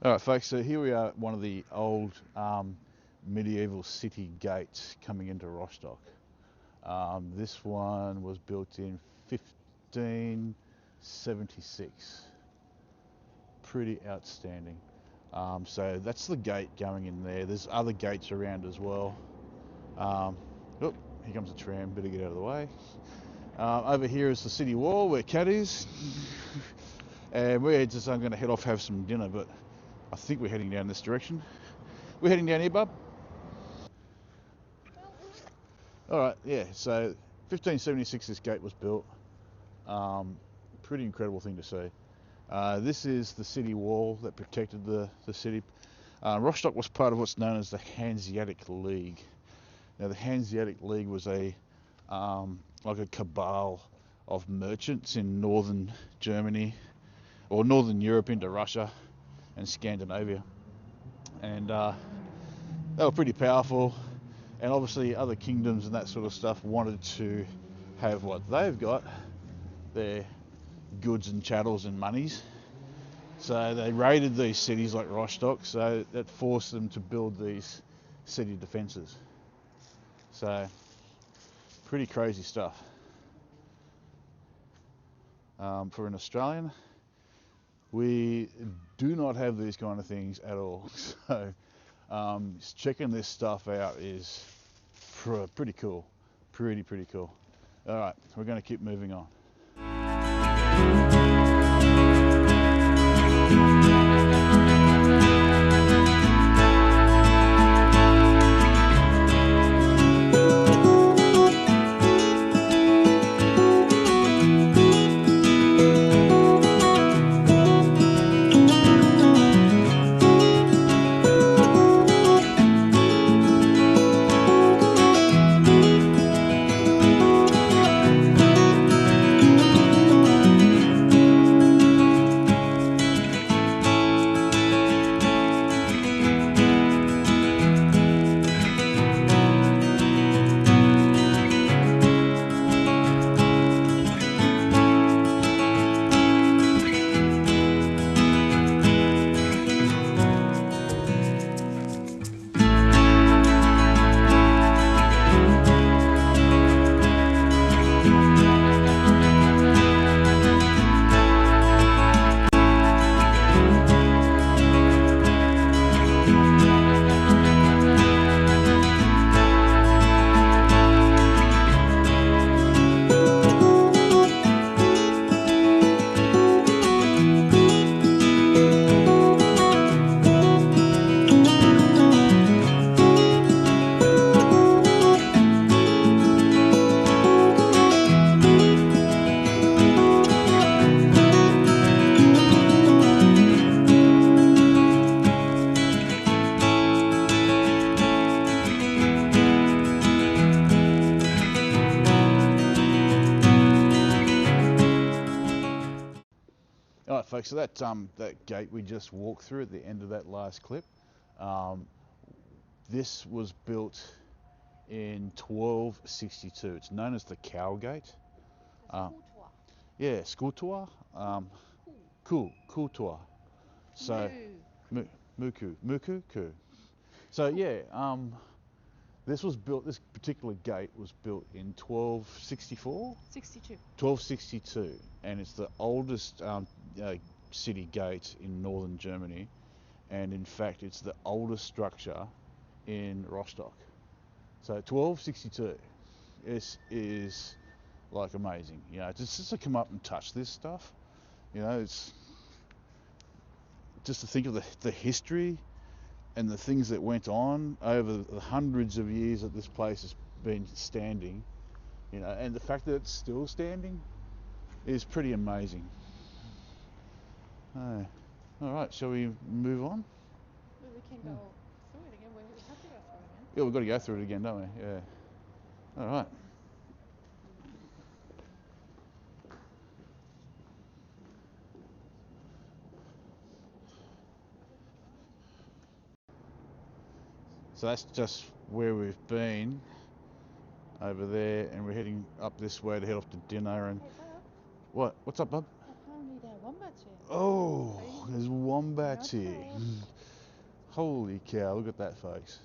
All right, folks, so here we are at one of the old medieval city gates coming into Rostock. This one was built in 1576. Pretty outstanding. So that's the gate going in there. There's other gates around as well. Oh, here comes a tram, better get out of the way. Over here is the city wall where Cat is. And we're just going to head off, have some dinner, but I think we're heading down this direction. We're heading down here, bub. All right, yeah. So 1576, this gate was built. Pretty incredible thing to see. This is the city wall that protected the city. Rostock was part of what's known as the Hanseatic League. Now, the Hanseatic League was like a cabal of merchants in northern Germany or northern Europe into Russia and Scandinavia, and they were pretty powerful. And obviously other kingdoms and that sort of stuff wanted to have what they've got, their goods and chattels and monies. So they raided these cities like Rostock, so that forced them to build these city defences. So pretty crazy stuff. For an Australian, we do not have these kind of things at all. So checking this stuff out is pretty cool. Pretty cool. All right, we're going to keep moving on. All right, folks, so that gate we just walked through at the end of that last clip, this was built in 1262. It's known as the Cow Gate. Yeah, Skutua. Kultua. So, Muku. So yeah, this particular gate was built in 1264? 62. 1262, and it's the oldest city gate in northern Germany, and in fact it's the oldest structure in Rostock. So 1262, this is like amazing. You know, just to come up and touch this stuff, you know, it's just to think of the history and the things that went on over the hundreds of years that this place has been standing, you know, and the fact that it's still standing is pretty amazing. All right, shall we move on? Well, we can go through it again. We have to go through it again. Yeah, we've got to go through it again, don't we? Yeah. All right. So that's just where we've been over there, and we're heading up this way to head off to dinner. And Hey, Bob, what's up, bub? apparently there are wombats here. Oh, there's wombats Not here. bad. Holy cow, look at that, folks.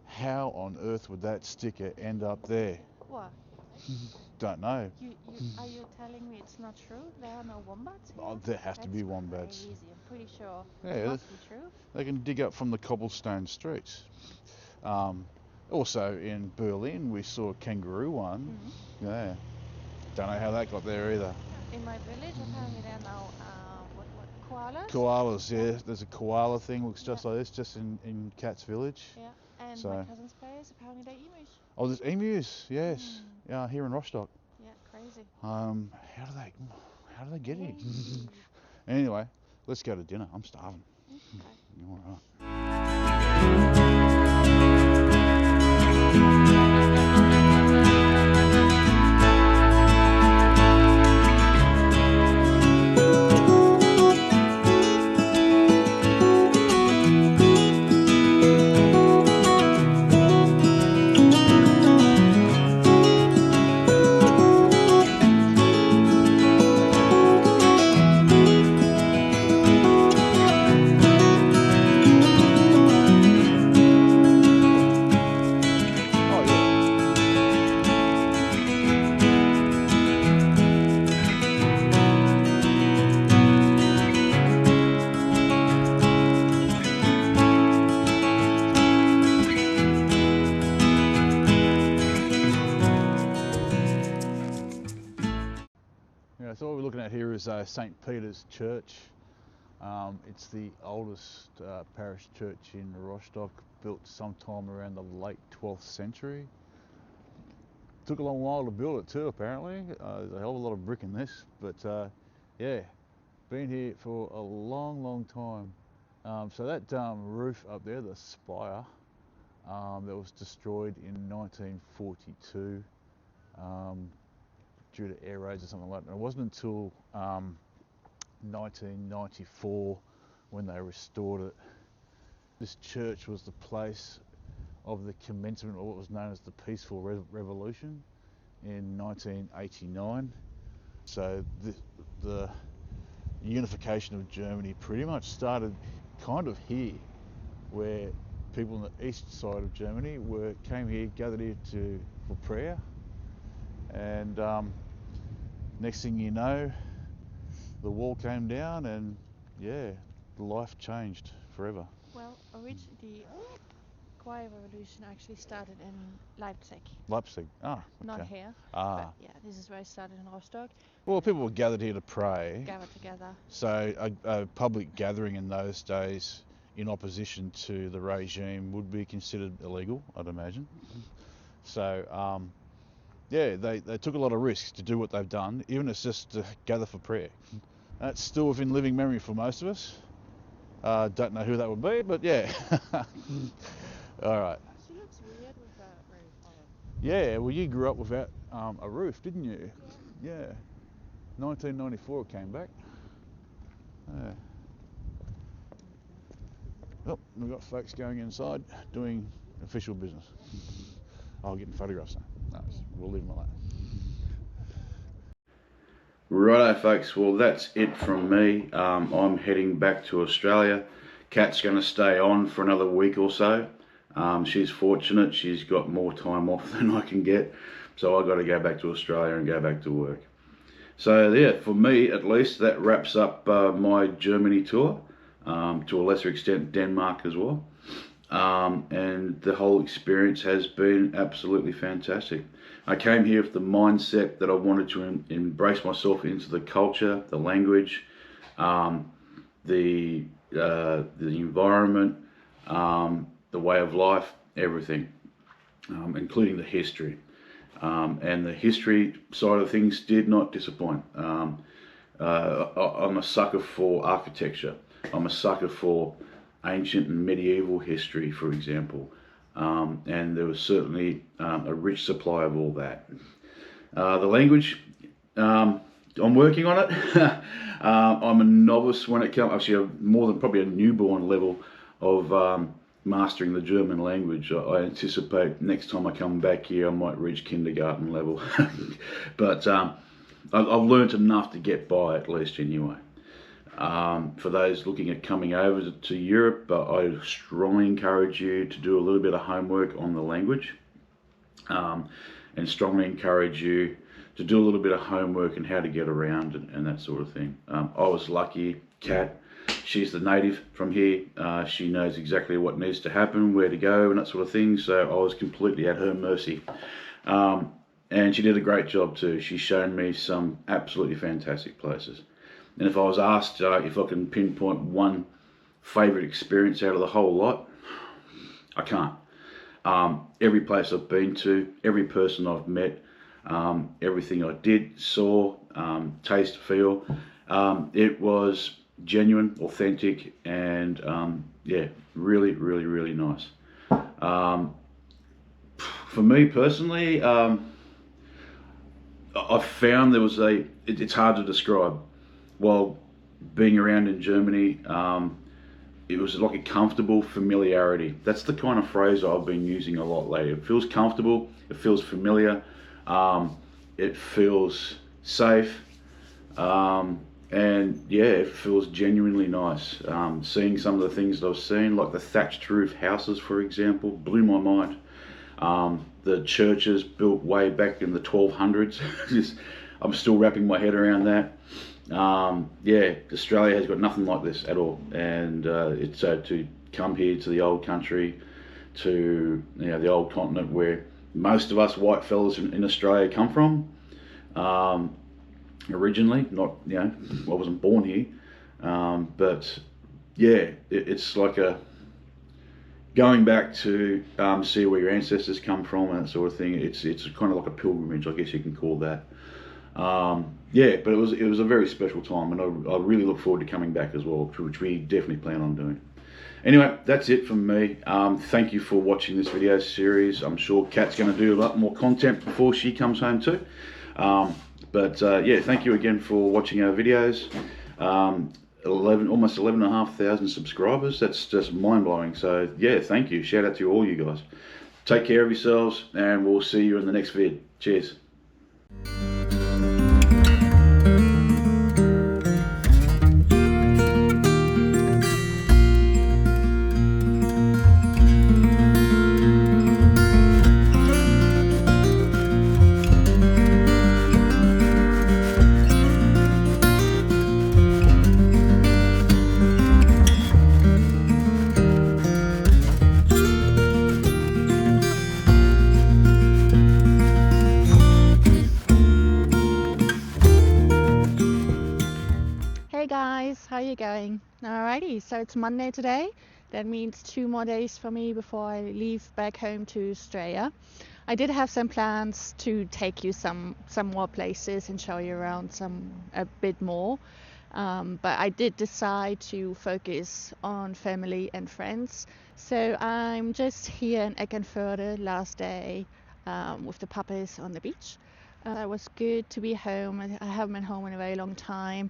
How on earth would that sticker end up there? What? Don't know. Are you telling me it's not true? There are no wombats here? Oh, there have to be That's wombats. crazy. I'm pretty sure Yeah, it must be true. they can dig up from the cobblestone streets. Also in Berlin, we saw a kangaroo one. Yeah, don't know how that got there either. In my village, apparently there are now what koalas. Koalas, yeah. There's a koala thing, looks just like this, just in Cat's Village. Yeah, and So- my cousin's place, apparently they're emus. Oh, there's emus, yes. Yeah, here in Rostock. Yeah, crazy. How do they get here? Crazy. Anyway, let's go to dinner. I'm starving. Okay. All right. Oh yeah. Yeah, so what we're looking at here is St. Peter's Church. It's the oldest parish church in Rostock, built sometime around the late 12th century. Took a long while to build it too, apparently. There's a hell of a lot of brick in this, but yeah, been here for a long, long time. So that roof up there, the spire, that was destroyed in 1942 due to air raids or something like that. And it wasn't until 1994 when they restored it. This church was the place of the commencement of what was known as the Peaceful Revolution in 1989. So the unification of Germany pretty much started kind of here, where people on the east side of Germany came here, gathered here for prayer, and next thing you know, the wall came down, and yeah, life changed forever. Well, originally, Quiet Revolution actually started in Leipzig, Leipzig. Ah, okay. not here. Ah. But yeah, this is where it started in Rostock. Well, people were gathered here to pray. Gathered together. So a public gathering in those days in opposition to the regime would be considered illegal, I'd imagine. So yeah, they took a lot of risks to do what they've done, even if it's just to gather for prayer. That's still within living memory for most of us. Don't know who that would be, but yeah. All right. She looks weird with that roof on. Yeah, well, you grew up without a roof, didn't you? Yeah. 1994 it came back. Yeah. Oh, we've got folks going inside doing official business. Oh, getting photographs now. No, we'll leave them like that. Righto, folks. Well, that's it from me. I'm heading back to Australia. Kat's going to stay on for another week or so. She's fortunate. She's got more time off than I can get. So I've got to go back to Australia and go back to work. So yeah, for me at least, that wraps up my Germany tour. To a lesser extent Denmark as well. And the whole experience has been absolutely fantastic. I came here with the mindset that I wanted to embrace myself into the culture, the language, the environment, the way of life, everything, including the history. And the history side of things did not disappoint. I'm a sucker for architecture. I'm a sucker for ancient and medieval history, for example. And there was certainly a rich supply of all that. The language, I'm working on it. I'm a novice when it comes, actually more than probably a newborn level of mastering the German language. I anticipate next time I come back here I might reach kindergarten level. But I've learned enough to get by, at least anyway. For those looking at coming over to Europe, I strongly encourage you to do a little bit of homework on the language, and strongly encourage you to do a little bit of homework and how to get around and that sort of thing. I was lucky. Kat, she's the native from here. She knows exactly what needs to happen, where to go and that sort of thing, so I was completely at her mercy. And she did a great job too. She's shown me some absolutely fantastic places. And if I was asked if I can pinpoint one favourite experience out of the whole lot, I can't. Every place I've been to, every person I've met, everything I did, saw, taste, feel, it was genuine, authentic, and yeah, really, really, really nice. For me personally, I found there was it's hard to describe. While being around in Germany, it was like a comfortable familiarity. That's the kind of phrase I've been using a lot lately. It feels comfortable, it feels familiar, it feels safe, and yeah, it feels genuinely nice. Seeing some of the things that I've seen, like the thatched roof houses, for example, blew my mind. The churches built way back in the 1200s. I'm still wrapping my head around that. Yeah, Australia has got nothing like this at all, and it's to come here to the old country, to the old continent where most of us white fellas in Australia come from. Originally, not I wasn't born here, but yeah, it's like going back to see where your ancestors come from and that sort of thing. It's kind of like a pilgrimage, I guess you can call that. Yeah, but it was a very special time, and I really look forward to coming back as well, which we definitely plan on doing. Anyway, that's it from me. Thank you for watching this video series. I'm sure Kat's going to do a lot more content before she comes home too. But yeah, thank you again for watching our videos. Almost 11,500 subscribers. That's just mind-blowing. So yeah, thank you. Shout out to all you guys. Take care of yourselves, and we'll see you in the next vid. Cheers. Hey guys, how you going? Alrighty, so it's Monday today. That means 2 more days for me before I leave back home to Australia. I did have some plans to take you some more places and show you around a bit more. But I did decide to focus on family and friends. So I'm just here in Eckernförde last day with the puppies on the beach. It was good to be home. I haven't been home in a very long time.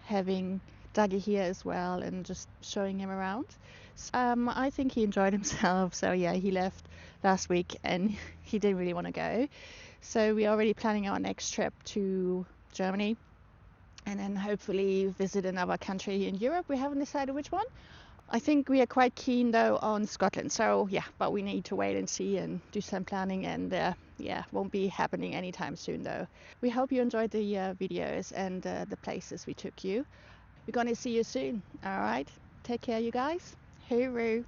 Having Dougie here as well and just showing him around. I think he enjoyed himself. So yeah, he left last week and he didn't really want to go. So we're already planning our next trip to Germany and then hopefully visit another country in Europe. We haven't decided which one. I think we are quite keen though on Scotland. So yeah, but we need to wait and see and do some planning, and yeah, won't be happening anytime soon though. We hope you enjoyed the videos and the places we took you. We're gonna see you soon. All right, take care you guys. Hooroo.